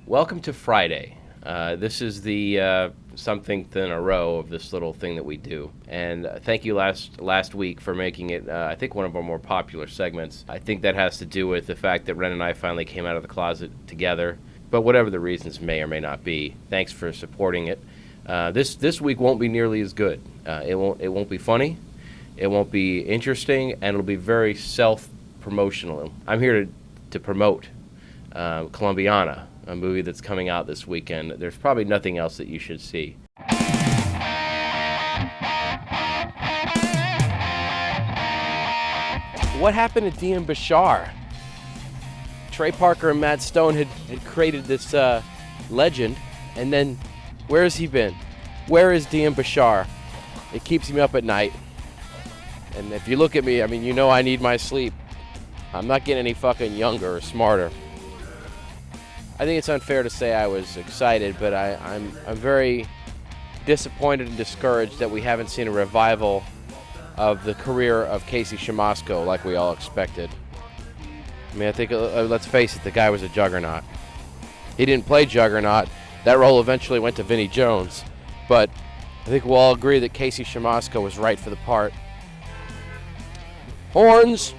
Welcome to Friday. This is the something in a row of this little thing that we do. And thank you last week for making it, I think, one of our more popular segments. I think that has to do with the fact that Ren and I finally came out of the closet together. But whatever the reasons may or may not be, thanks for supporting it. This week won't be nearly as good. It won't be funny. It won't be interesting, and it'll be very self-promotional. I'm here to promote Colombiana, a movie that's coming out this weekend. There's probably nothing else that you should see. What happened to DM Bashar? Trey Parker and Matt Stone had created this legend, and then where has he been? Where is DM Bashar? It keeps me up at night. And if you look at me, I mean, you know I need my sleep. I'm not getting any fucking younger or smarter. I think it's unfair to say I was excited, but I'm very disappointed and discouraged that we haven't seen a revival of the career of Casey Shamasco like we all expected. I mean, I think, let's face it, the guy was a juggernaut. He didn't play juggernaut. That role eventually went to Vinnie Jones. But I think we'll all agree that Casey Shamasco was right for the part. Horns!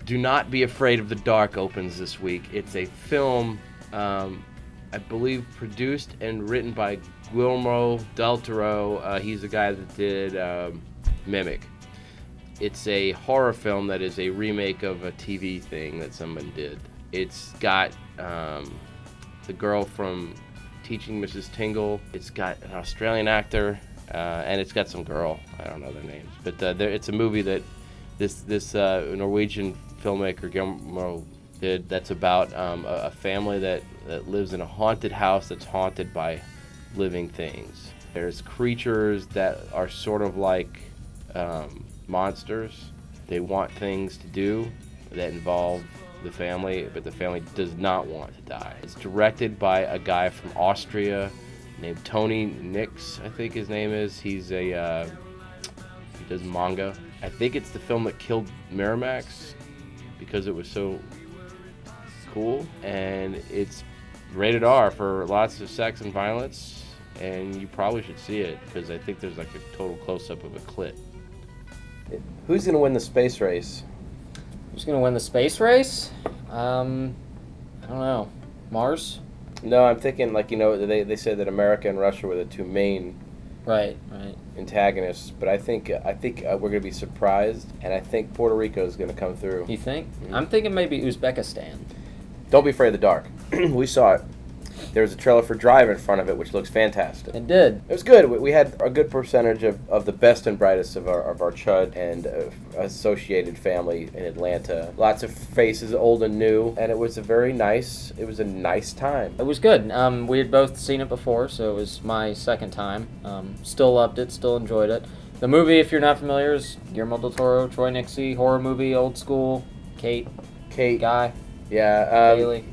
Do Not Be Afraid of the Dark opens this week. It's a film, I believe, produced and written by Guillermo del Toro. He's the guy that did Mimic. It's a horror film that is a remake of a TV thing that someone did. It's got the girl from Teaching Mrs. Tingle. It's got an Australian actor, and it's got some girl. I don't know their names. But it's a movie that this Norwegian filmmaker Guillermo did that's about a family that lives in a haunted house that's haunted by living things. There's creatures that are sort of like monsters. They want things to do that involve the family, but the family does not want to die. It's directed by a guy from Austria named Tony Nix, I think his name is. He does manga. I think it's the film that killed Miramax because it was so cool, and it's rated R for lots of sex and violence, and you probably should see it because I think there's like a total close-up of a clit. Who's going to win the space race? Who's going to win the space race? I don't know. Mars? No, I'm thinking they said that America and Russia were the two main right antagonists, but I think we're going to be surprised, and I think Puerto Rico is going to come through. You think? Mm-hmm. I'm thinking maybe Uzbekistan. Don't Be Afraid of the Dark. We saw it. There was a trailer for Drive in front of it, which looks fantastic. It did. It was good. We had a good percentage of the best and brightest of our Chud and associated family in Atlanta. Lots of faces, old and new, and it was a nice time. It was good. We had both seen it before, so it was my second time. Still loved it, still enjoyed it. The movie, if you're not familiar, is Guillermo del Toro, Troy Nixey, horror movie, old school, Kate, Guy, Bailey.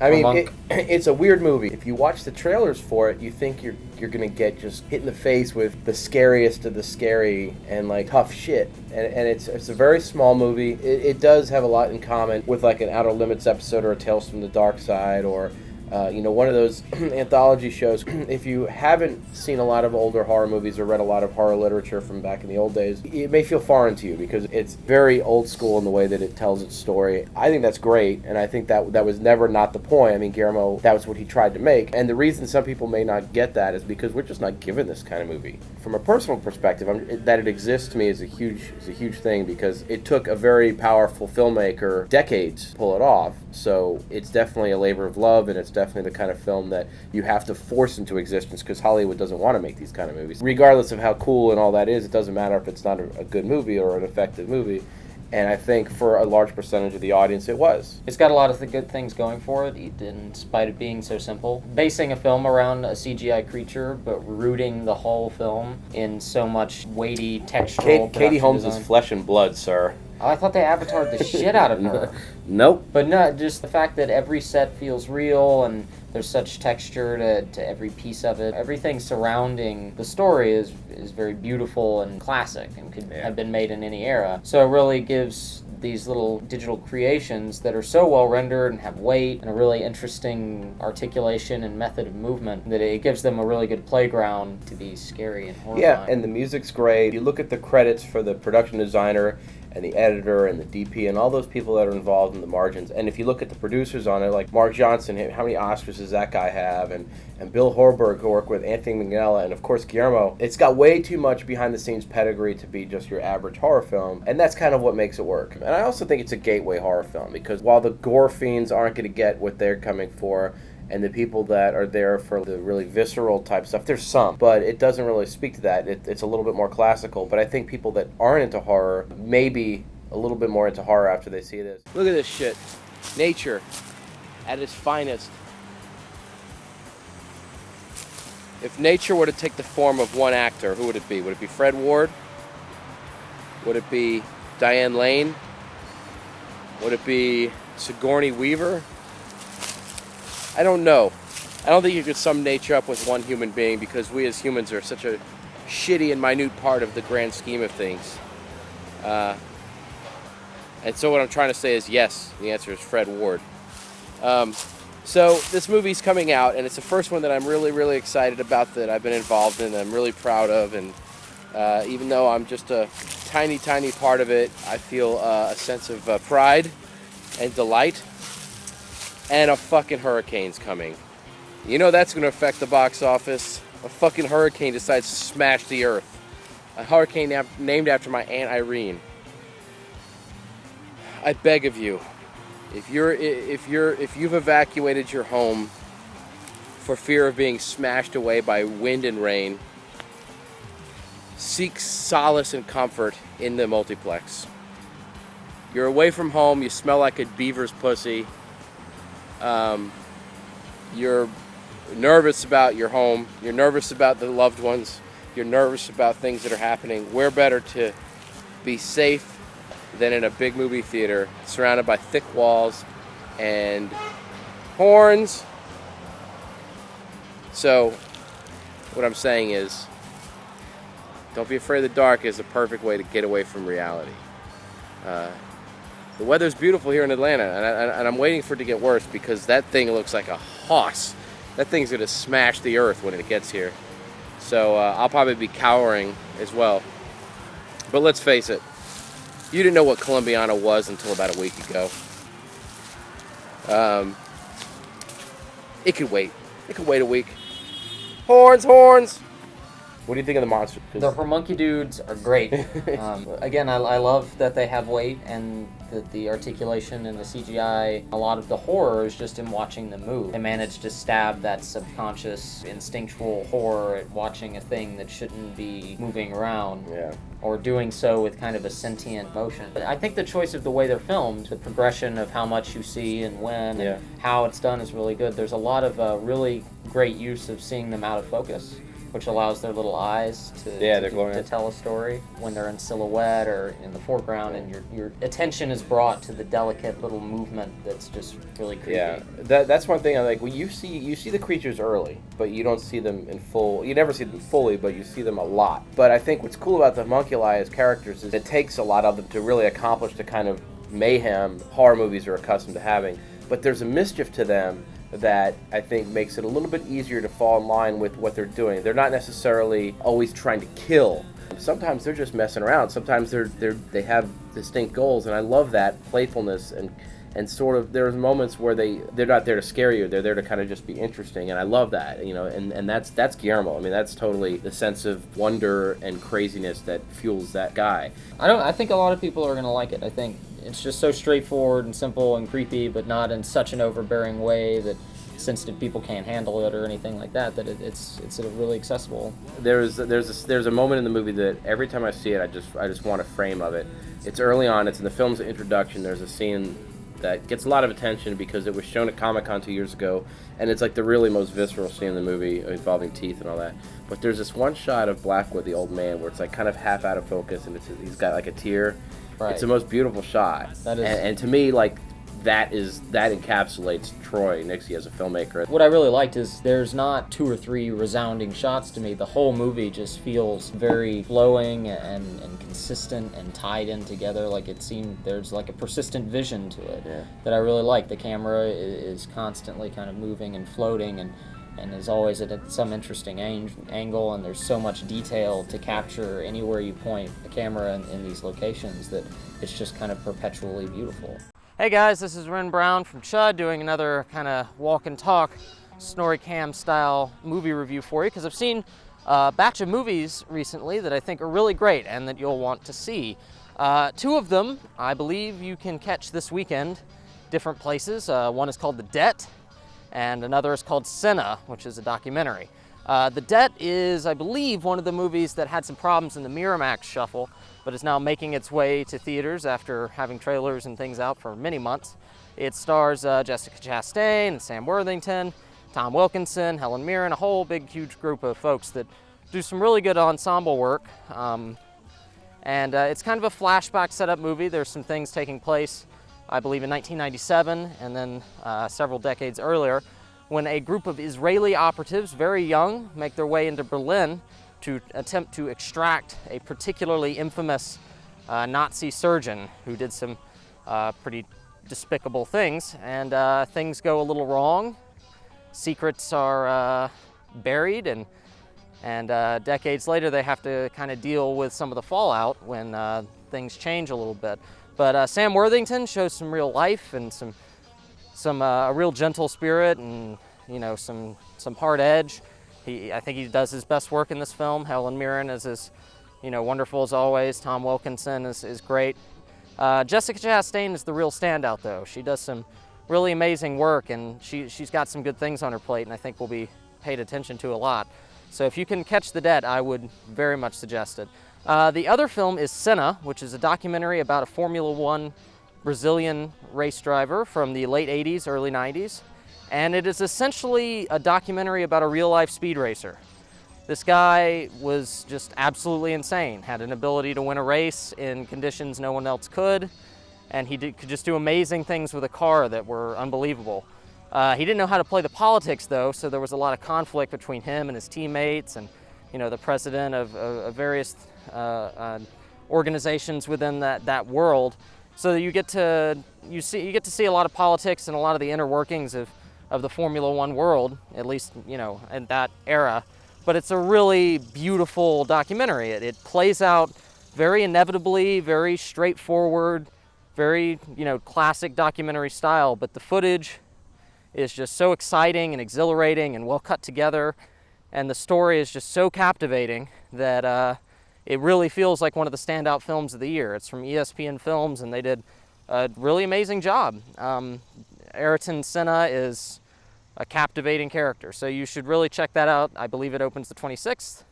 I mean, it's a weird movie. If you watch the trailers for it, you think you're going to get just hit in the face with the scariest of the scary and like tough shit. And it's a very small movie. It does have a lot in common with like an Outer Limits episode or a Tales from the Dark Side or one of those anthology shows. If you haven't seen a lot of older horror movies or read a lot of horror literature from back in the old days, it may feel foreign to you because it's very old school in the way that it tells its story. I think that's great, and I think that was never not the point. I mean, Guillermo, that was what he tried to make, and the reason some people may not get that is because we're just not given this kind of movie. From a personal perspective, that it exists to me is a huge thing because it took a very powerful filmmaker decades to pull it off. So it's definitely a labor of love, and it's definitely the kind of film that you have to force into existence because Hollywood doesn't want to make these kind of movies. Regardless of how cool and all that is, it doesn't matter if it's not a good movie or an effective movie. And I think for a large percentage of the audience, it was. It's got a lot of the good things going for it, in spite of being so simple. Basing a film around a CGI creature, but rooting the whole film in so much weighty, textural Katie Holmes design. is flesh and blood, sir. Oh, I thought they avatared the shit out of her. Nope. But no, just the fact that every set feels real and there's such texture to every piece of it. Everything surrounding the story is very beautiful and classic and could have been made in any era. So it really gives these little digital creations that are so well rendered and have weight and a really interesting articulation and method of movement that it gives them a really good playground to be scary and horrifying. Yeah, and the music's great. You look at the credits for the production designer and the editor and the DP and all those people that are involved in the margins. And if you look at the producers on it, like Mark Johnson, how many Oscars does that guy have? And Bill Horberg, who worked with Anthony Minghella, and of course Guillermo. It's got way too much behind-the-scenes pedigree to be just your average horror film, and that's kind of what makes it work. And I also think it's a gateway horror film, because while the gore fiends aren't going to get what they're coming for, and the people that are there for the really visceral type stuff, there's some, but it doesn't really speak to that. It's a little bit more classical, but I think people that aren't into horror may be a little bit more into horror after they see this. Look at this shit. Nature at its finest. If nature were to take the form of one actor, who would it be? Would it be Fred Ward? Would it be Diane Lane? Would it be Sigourney Weaver? I don't know. I don't think you could sum nature up with one human being, because we as humans are such a shitty and minute part of the grand scheme of things. And so what I'm trying to say is yes, the answer is Fred Ward. So this movie's coming out, and it's the first one that I'm really, really excited about, that I've been involved in, that I'm really proud of. And even though I'm just a tiny, tiny part of it, I feel a sense of pride and delight. And a fucking hurricane's coming. You know that's going to affect the box office. A fucking hurricane decides to smash the earth. A hurricane named after my Aunt Irene. I beg of you, if you've evacuated your home for fear of being smashed away by wind and rain, seek solace and comfort in the multiplex. You're away from home, you smell like a beaver's pussy. You're nervous about your home, you're nervous about the loved ones, you're nervous about things that are happening. Where better to be safe than in a big movie theater surrounded by thick walls and horns? So what I'm saying is, don't be afraid of the dark is the perfect way to get away from reality. The weather's beautiful here in Atlanta, and I'm waiting for it to get worse, because that thing looks like a hoss. That thing's going to smash the earth when it gets here. So I'll probably be cowering as well. But let's face it, you didn't know what Colombiana was until about a week ago. It could wait. It could wait a week. Horns, horns! What do you think of the monster? The homunculus dudes are great. Again, I love that they have weight, and that the articulation and the CGI. A lot of the horror is just in watching them move. They manage to stab that subconscious, instinctual horror at watching a thing that shouldn't be moving around. Yeah. Or doing so with kind of a sentient motion. I think the choice of the way they're filmed, the progression of how much you see and when, and how it's done is really good. There's a lot of really great use of seeing them out of focus, which allows their little eyes to tell a story when they're in silhouette or in the foreground, and your attention is brought to the delicate little movement that's just really creepy. Yeah, that's one thing I like. Well, you see the creatures early, but you don't see them in full. You never see them fully, but you see them a lot. But I think what's cool about the homunculi as characters is it takes a lot of them to really accomplish the kind of mayhem horror movies are accustomed to having. But there's a mischief to them that I think makes it a little bit easier to fall in line with what they're doing. They're not necessarily always trying to kill. Sometimes they're just messing around. Sometimes they have distinct goals, and I love that playfulness and sort of there's moments where they're not there to scare you. They're there to kind of just be interesting, and I love that, you know. And that's Guillermo. I mean, that's totally the sense of wonder and craziness that fuels that guy. I think a lot of people are gonna like it. I think it's just so straightforward and simple and creepy, but not in such an overbearing way that sensitive people can't handle it or anything like that. That it's really accessible. There's a moment in the movie that every time I see it, I just want a frame of it. It's early on. It's in the film's introduction. There's a scene that gets a lot of attention because it was shown at Comic-Con 2 years ago, and it's like the really most visceral scene in the movie involving teeth and all that. But there's this one shot of Blackwood, the old man, where it's like kind of half out of focus, and he's got like a tear. Right. It's the most beautiful shot. That is. And to me, like, that encapsulates Troy Nixey as a filmmaker. What I really liked is there's not 2 or 3 resounding shots to me. The whole movie just feels very flowing and consistent and tied in together. Like it seemed there's like a persistent vision to it that I really like. The camera is constantly kind of moving and floating and is always at some interesting angle, and there's so much detail to capture anywhere you point the camera in these locations that it's just kind of perpetually beautiful. Hey guys, this is Ren Brown from Chud doing another kind of walk and talk Snorri Cam style movie review for you, because I've seen a batch of movies recently that I think are really great and that you'll want to see. 2 of them I believe you can catch this weekend, different places. One is called The Debt, and another is called Senna, which is a documentary. The Debt is, I believe, one of the movies that had some problems in the Miramax shuffle, but is now making its way to theaters after having trailers and things out for many months. It stars Jessica Chastain and Sam Worthington, Tom Wilkinson, Helen Mirren, a whole big, huge group of folks that do some really good ensemble work. And it's kind of a flashback setup movie. There's some things taking place, I believe, in 1997 and then several decades earlier, when a group of Israeli operatives, very young, make their way into Berlin to attempt to extract a particularly infamous Nazi surgeon who did some pretty despicable things, and things go a little wrong. Secrets are buried, and decades later they have to kind of deal with some of the fallout when things change a little bit. But Sam Worthington shows some real life and some a real gentle spirit, and some hard edge. I think he does his best work in this film. Helen Mirren is wonderful as always. Tom Wilkinson is great. Jessica Chastain is the real standout though. She does some really amazing work, and she's got some good things on her plate, and I think will be paid attention to a lot. So if you can catch The Debt, I would very much suggest it. The other film is Senna, which is a documentary about a Formula One Brazilian race driver from the late 80s, early 90s. And it is essentially a documentary about a real-life speed racer. This guy was just absolutely insane, had an ability to win a race in conditions no one else could, and he could just do amazing things with a car that were unbelievable. He didn't know how to play the politics, though, so there was a lot of conflict between him and his teammates and the president of various organizations within that world. So you get to see a lot of politics and a lot of the inner workings of the Formula One world, at least in that era. But it's a really beautiful documentary. It plays out very inevitably, very straightforward, very classic documentary style. But the footage is just so exciting and exhilarating and well cut together, and the story is just so captivating that it really feels like one of the standout films of the year. It's from ESPN Films, and they did a really amazing job. Ayrton Senna is a captivating character, so you should really check that out. I believe it opens the 26th.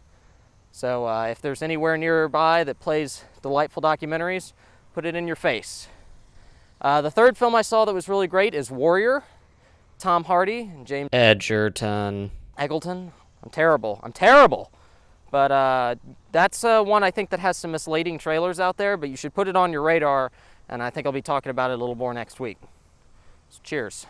So if there's anywhere nearby that plays delightful documentaries, put it in your face. The third film I saw that was really great is Warrior. Tom Hardy and James Egerton. I'm terrible. But that's one I think that has some misleading trailers out there, but you should put it on your radar, and I think I'll be talking about it a little more next week. So cheers.